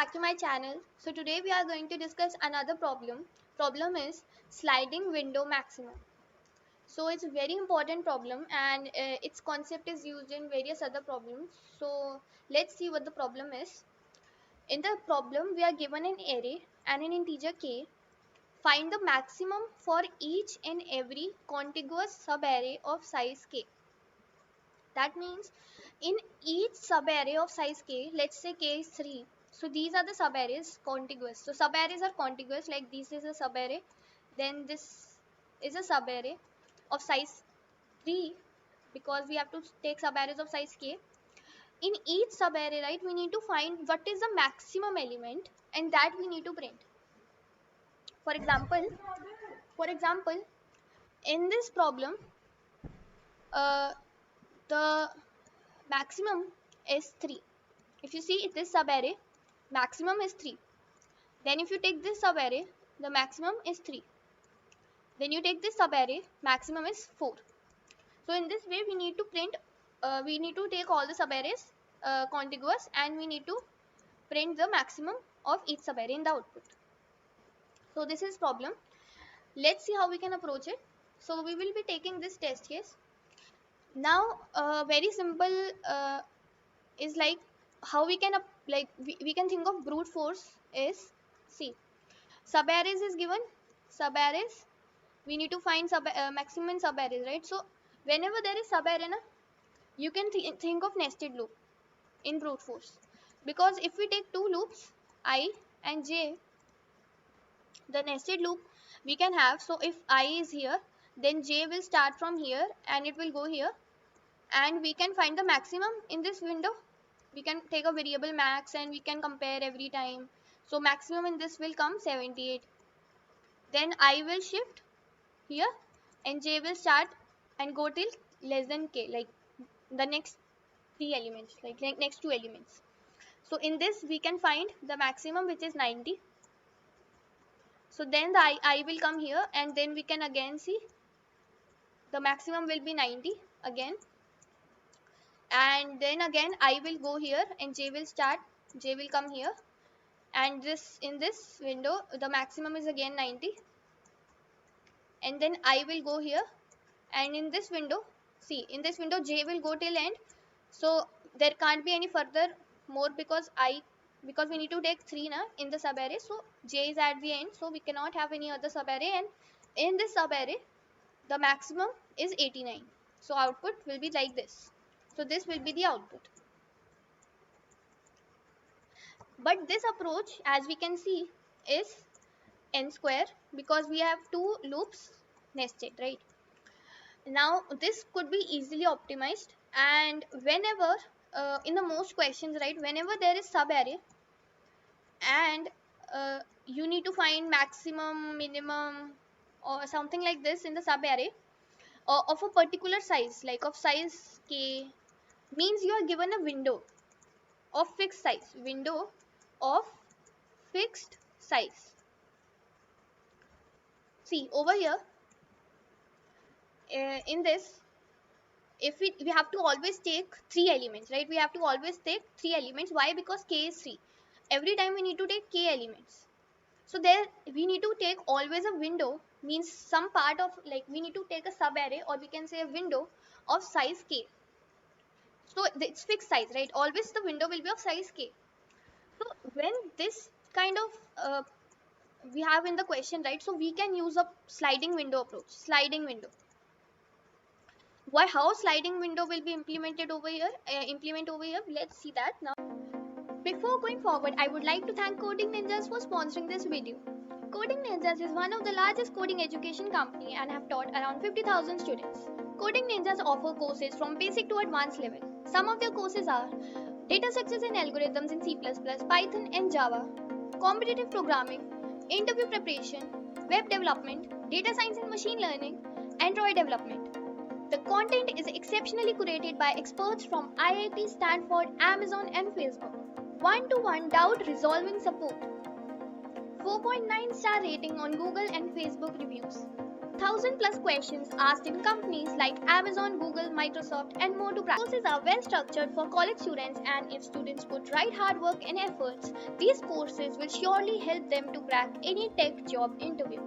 back to my channel. So today we are going to discuss another problem. Problem is sliding window maximum. So it's a very important problem and its concept is used in various other problems. So let's see what the problem is. In the problem we are given an array and an integer k. Find the maximum for each and every contiguous subarray of size k. That means in each subarray of size k, let's say k is 3. So these are the subarrays contiguous. So subarrays are contiguous, like this is a subarray, then this is a subarray of size 3 because we have to take subarrays of size k. In each subarray, right, we need to find what is the maximum element and that we need to print. For example, in this problem, uh, the maximum is 3. If you see this subarray, maximum is 3. Then if you take this subarray, the maximum is 3. Then you take this subarray, maximum is 4. So in this way we need to print, we need to take all the subarrays contiguous and we need to print the maximum of each subarray in the output. So this is problem. Let's see how we can approach it. So we will be taking this test case. Now very simple is like how we can we can think of brute force is, see, subarrays is given, subarrays we need to find maximum in subarrays, right? So whenever there is subarray na, you can think of nested loop in brute force, because if we take two loops I and j, the nested loop we can have. So if I is here, then j will start from here and it will go here, and we can find the maximum in this window. We can take a variable max and we can compare every time. So maximum in this will come 78. Then I will shift here and j will start and go till less than k, like the next three elements, like next two elements. So in this we can find the maximum, which is 90. So then the I will come here and then we can again see the maximum will be 90 again, and then again I will go here and j will start, j will come here, and this in this window the maximum is again 90, and then I will go here, and in this window, see, in this window j will go till end. So there can't be any further more because we need to take 3 na in the subarray, so j is at the end, so we cannot have any other subarray, and in this subarray the maximum is 89. So output will be like this. So this will be the output. But this approach, as we can see, is n square because we have two loops nested, right? Now this could be easily optimized, and whenever in the most questions, right, whenever there is subarray and you need to find maximum, minimum or something like this in the subarray of a particular size, like of size k, means you are given a window of fixed size, window of fixed size. See over here, in this, if we have to always take 3 elements, right? We have to always take 3 elements. Why? Because k is 3. Every time we need to take k elements. So there we need to take always a window, means some part of, like, we need to take a subarray, or we can say a window of size k. So it's fixed size, right? Always the window will be of size k. So when this kind of we have in the question, right? So we can use a sliding window approach. Sliding window. Why? How sliding window will be implemented over here? Let's see that now. Before going forward, I would like to thank Coding Ninjas for sponsoring this video. Coding Ninjas is one of the largest coding education company and have taught around 50,000 students. Coding Ninjas offer courses from basic to advanced level. Some of their courses are data structures and algorithms in C++, Python and Java, competitive programming, interview preparation, web development, data science and machine learning, Android development. The content is exceptionally curated by experts from IIT, Stanford, Amazon and Facebook. One-to-one doubt resolving support. 4.9 star rating on Google and Facebook reviews. 1,000 plus questions asked in companies like Amazon, Google, Microsoft, and more to practice. Courses are well structured for college students, and if students put right hard work and efforts, these courses will surely help them to crack any tech job interview.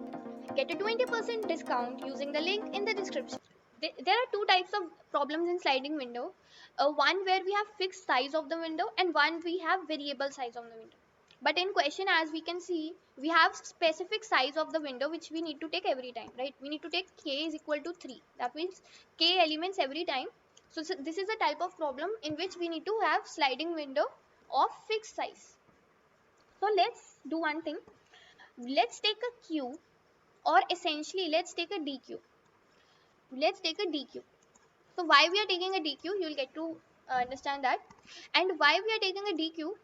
Get a 20% discount using the link in the description. There are two types of problems in sliding window. One where we have fixed size of the window, and one we have variable size of the window. But in question, as we can see, we have specific size of the window which we need to take every time, right? We need to take k is equal to 3. That means k elements every time. So this is a type of problem in which we need to have sliding window of fixed size. So let's do one thing. Let's take a Q, or essentially let's take a DQ. Let's take a DQ. So why we are taking a DQ, you will get to understand that. And why we are taking a DQ,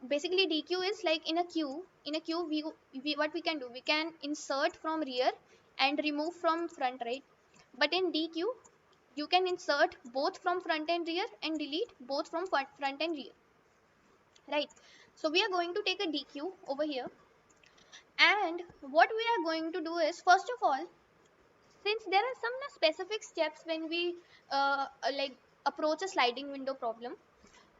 basically DQ is like in a queue. In a queue, we what we can do, we can insert from rear and remove from front, right? But in DQ, you can insert both from front and rear and delete both from front and rear, right? So we are going to take a DQ over here, and what we are going to do is, first of all, since there are some specific steps when we like approach a sliding window problem.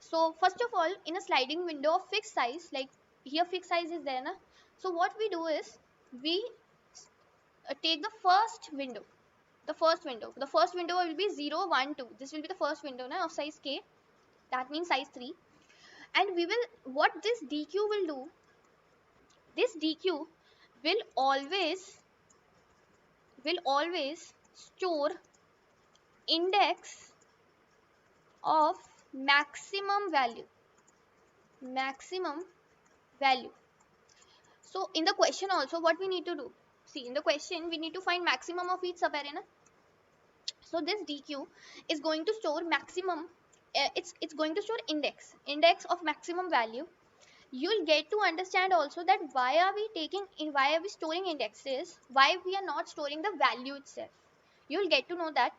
So first of all, in a sliding window of fixed size, like here fixed size is there na? So what we do is, we take the first window. The first window will be 0 1 2. This will be the first window na, of size k, that means size 3. And we will, what this DQ will do, this DQ will always store index of maximum value. So in the question also, what we need to do, see, in the question we need to find maximum of each subarray na? So this DQ is going to store maximum, it's going to store index of maximum value. You'll get to understand also that why are we storing indexes, why we are not storing the value itself. You'll get to know that.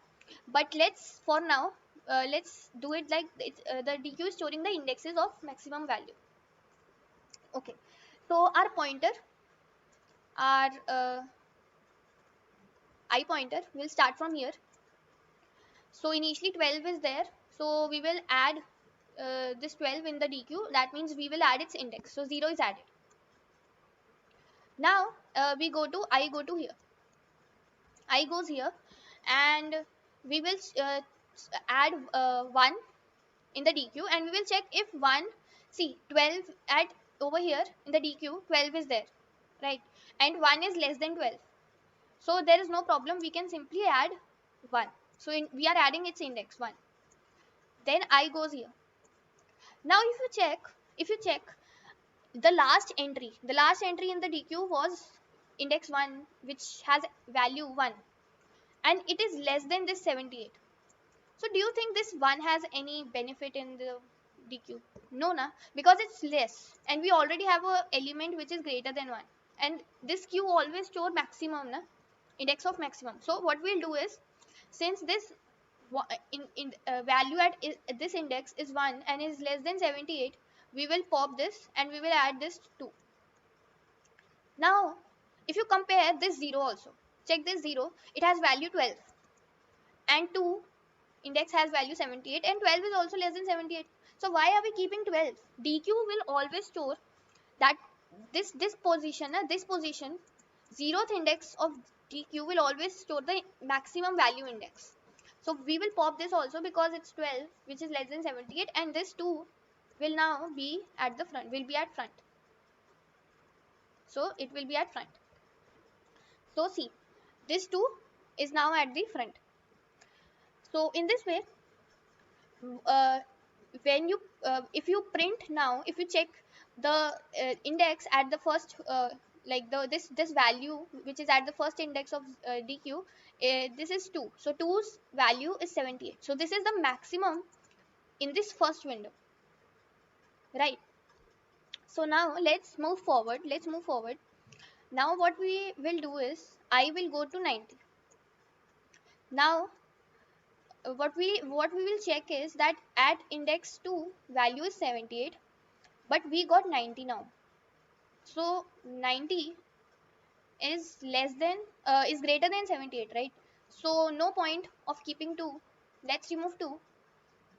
But let's, for now, let's do it like the DQ is storing the indexes of maximum value. Okay, so our pointer, our I pointer will start from here. So initially 12 is there, so we will add this 12 in the DQ. That means we will add its index, so 0 is added. Now I go to here, I goes here, and we will add 1 in the DQ, and we will check if 1, see 12 at over here in the DQ, 12 is there, right? And 1 is less than 12, so there is no problem, we can simply add 1. So we are adding its index 1. Then I goes here. Now if you check the last entry in the DQ was index 1, which has value 1, and it is less than this 78. So do you think this 1 has any benefit in the DQ? No na, because it's less, and we already have a element which is greater than 1, and this Q always store maximum na, index of maximum. So what we'll do is, since this value at this index is 1 and is less than 78, we will pop this and we will add this 2. Now if you compare this 0 also, check this 0, it has value 12, and 2 index has value 78, and 12 is also less than 78. So why are we keeping 12? DQ will always store that this position, this position, 0th index of DQ will always store the maximum value index. So we will pop this also because it's 12, which is less than 78, and this 2 will now be at the front, will be at front. So it will be at front. So see, this 2 is now at the front. So in this way, when you if you print now, if you check the index at the first like this value which is at the first index of DQ, this is 2, so 2's value is 78. So this is the maximum in this first window, right? So now let's move forward. Now what we will do is, I will go to 90. Now what we will check is that at index 2 value is 78, but we got 90 now. So 90 is less than is greater than 78, right? So no point of keeping 2. Let's remove 2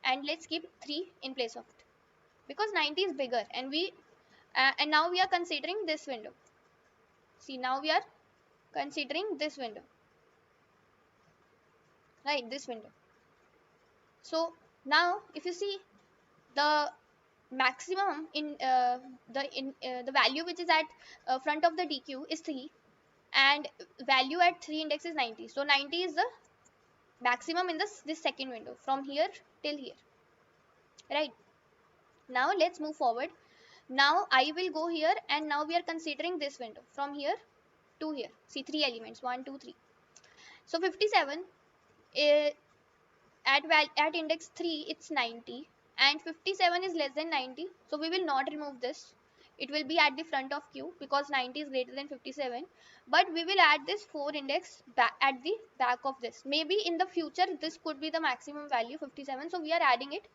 and let's keep 3 in place of it, because 90 is bigger, and we and now we are considering this window. See, now we are considering this window, right? This window. So now if you see, the maximum in the value which is at front of the DQ is 3, and value at 3 index is 90. So 90 is the maximum in this second window from here till here, right? Now let's move forward. Now I will go here, and now we are considering this window from here to here. See, 3 elements, 1 2 3. So 57 uh, at index 3 it's 90, and 57 is less than 90, so we will not remove this. It will be at the front of Q because 90 is greater than 57, but we will add this 4 index back at the back of this. Maybe in the future this could be the maximum value 57, so we are adding it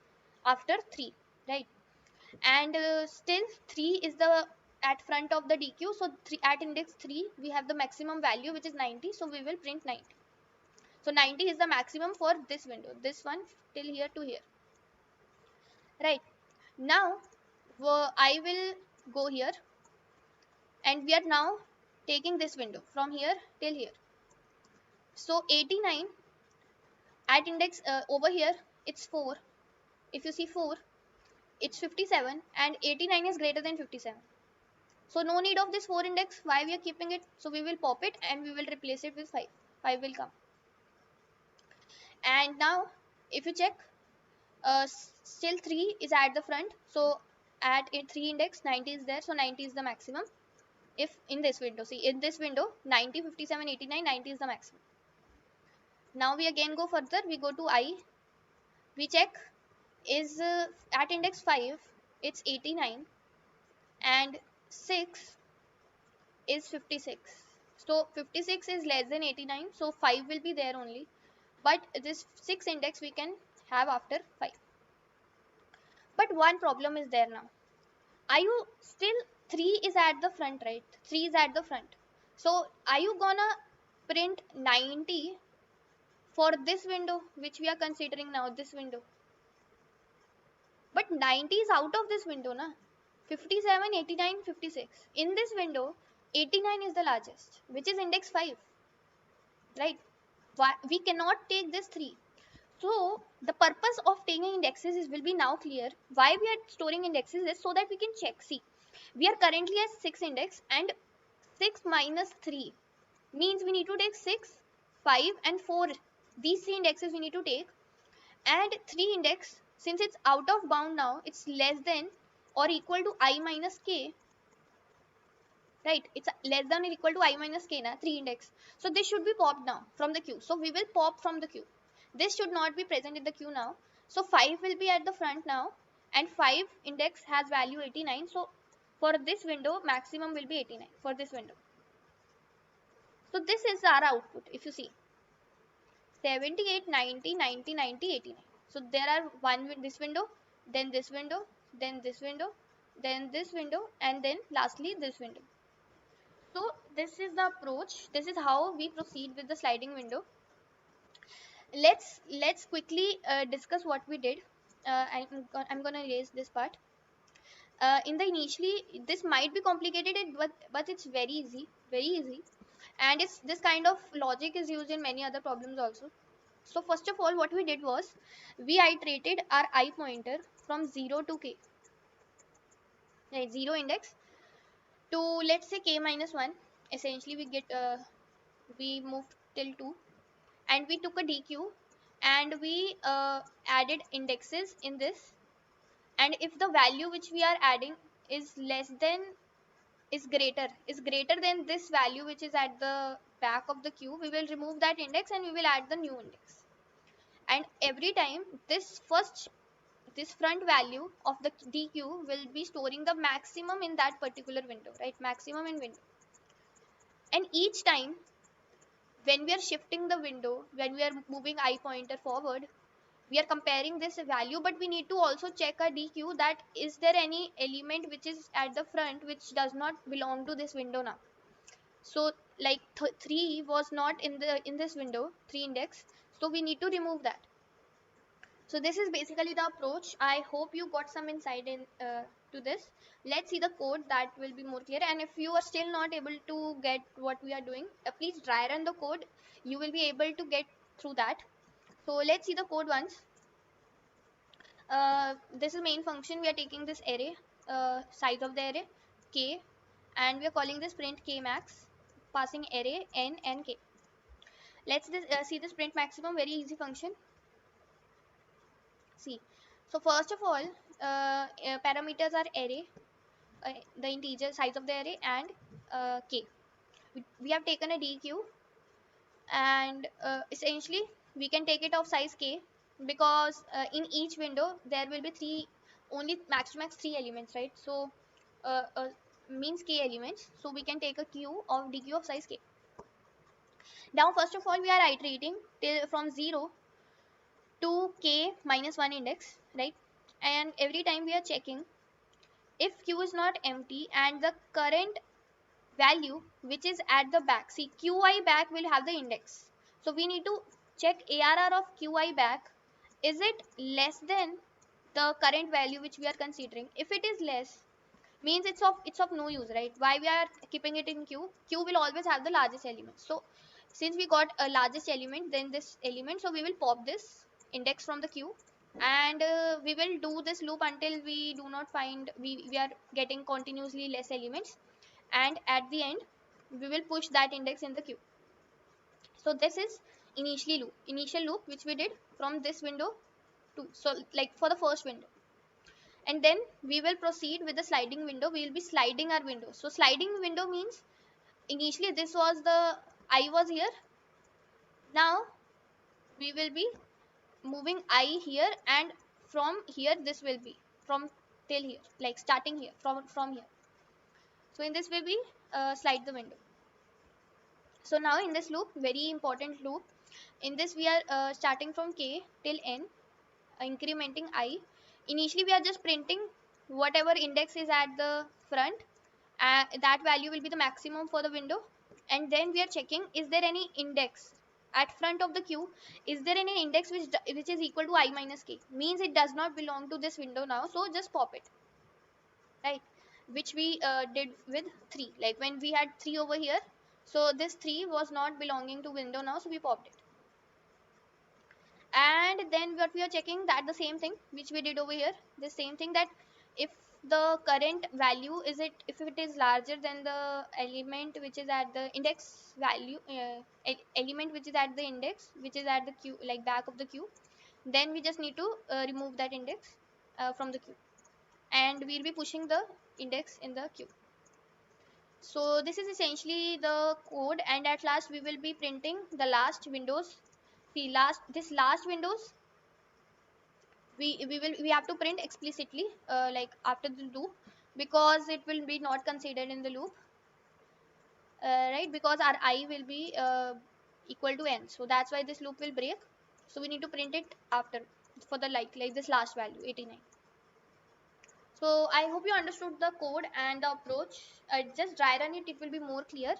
after 3, right? And still 3 is the at front of the DQ, so 3 at index 3 we have the maximum value which is 90, so we will print 90. So 90 is the maximum for this window, this one till here to here, right? Now I will go here, and we are now taking this window from here till here. So 89 at index over here it's 4. If you see 4, it's 57, and 89 is greater than 57. So no need of this 4 index. Why we are keeping it? So we will pop it and we will replace it with 5. 5 will come. And now if you check, still 3 is at the front, so at 3 index 90 is there, so 90 is the maximum. If in this window, see in this window 90 57 89 90 is the maximum. Now we again go further, we go to I, we check, is at index 5 it's 89, and 6 is 56. So 56 is less than 89, so 5 will be there only, but this 6 index we can have after 5. But one problem is there now. Are you still, 3 is at the front, right? 3 is at the front. So are you gonna print 90 for this window which we are considering now, this window? But 90 is out of this window, na? 57 89 56. In this window 89 is the largest, which is index 5, right? We cannot take this 3. So the purpose of taking indexes is will be now clear. Why we are storing indexes is so that we can check. See, we are currently at 6 index, and 6 minus 3 means we need to take 6, 5 and 4. These 3 indexes we need to take, and 3 index, since it's out of bound now, it's less than or equal to I minus k, right? It's less than or equal to I minus k, na, 3 index. So this should be popped now from the queue. So we will pop from the queue. This should not be present in the queue now. So 5 will be at the front now, and 5 index has value 89. So for this window maximum will be 89 for this window. So this is our output. If you see 78 90 90 90 89. So there are this window, then this window, then this window, then this window, and then lastly this window. So this is the approach. This is how we proceed with the sliding window. Let's quickly discuss what we did. I'm gonna erase this part. In the initially, this might be complicated, but it's very easy, and it's this kind of logic is used in many other problems also. So first of all, what we did was we iterated our I pointer from 0 to k, right? 0 index to, let's say, k minus 1. Essentially we moved till 2, and we took a DQ, and we added indexes in this, and if the value which we are adding is less than is greater than this value which is at the back of the queue, we will remove that index and we will add the new index. And every time this front value of the DQ will be storing the maximum in that particular window, right? Maximum in window. And each time when we are shifting the window, when we are moving I pointer forward, we are comparing this value, but we need to also check a DQ that is there any element which is at the front which does not belong to this window now. So like 3 was not in this window, 3 index, so we need to remove that. So this is basically the approach. I hope you got some insight in to this. Let's see the code, that will be more clear. And if you are still not able to get what we are doing, please dry run the code, you will be able to get through that. So let's see the code once. This is main function. We are taking this array, size of the array k, and we are calling this print k max, passing array n and k. Let's see this print maximum, very easy function. See, so first of all, parameters are array, the integer size of the array, and k. We have taken a deque, and essentially we can take it of size k, because in each window there will be three, only max to max 3 elements, right? So uh, uh, means k elements, so we can take a queue of deque of size k. Now first of all, we are iterating till from 0 to k minus 1 index, right? And every time we are checking if queue is not empty and the current value which is at the back, see qi back will have the index, so we need to check arr of qi back, is it less than the current value which we are considering. If it is less, means it's of no use, right? Why we are keeping it in queue will always have the largest element. So since we got a largest element, then this element, so we will pop this index from the queue, and we will do this loop until we do not find, we are getting continuously less elements, and at the end we will push that index in the queue. So this is initial loop which we did from this window to, so like for the first window. And then we will proceed with the sliding window. We will be sliding our window. So sliding window means initially this was the I was here, now we will be moving I here, and from here this will be from till here, like starting here from here. So in this way we slide the window. So now in this loop, very important loop, in this we are starting from k till n, incrementing I. Initially we are just printing whatever index is at the front, that value will be the maximum for the window. And then we are checking, is there any index at front of the queue, is there any index which is equal to I minus k, means it does not belong to this window now, so just pop it, right? Which we did with 3, like when we had 3 over here, so this 3 was not belonging to window now, so we popped it. And then what we are checking, that the same thing which we did over here, the same thing, that if the current value is it, if it is larger than the element which is at the index value, element which is at the index which is at the queue, like back of the queue, then we just need to remove that index from the queue, and we'll be pushing the index in the queue. So this is essentially the code, and at last we will be printing the last windows. See, last windows we have to print explicitly, like after the loop, because it will be not considered in the loop, right? Because our I will be equal to n, so that's why this loop will break. So we need to print it after, for the like this last value 89. So I hope you understood the code and the approach. Just dry run it, it will be more clear.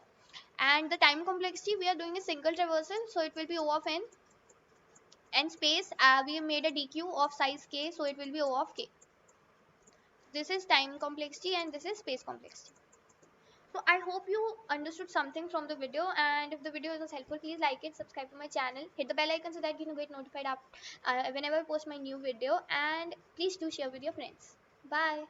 And the time complexity, we are doing a single traversal, so it will be O of n, and space, we made a deque of size k, so it will be O of k. This is time complexity and this is space complexity. So I hope you understood something from the video, and if the video was helpful, please like it, subscribe to my channel, hit the bell icon so that you can get notified whenever I post my new video, and please do share with your friends. Bye.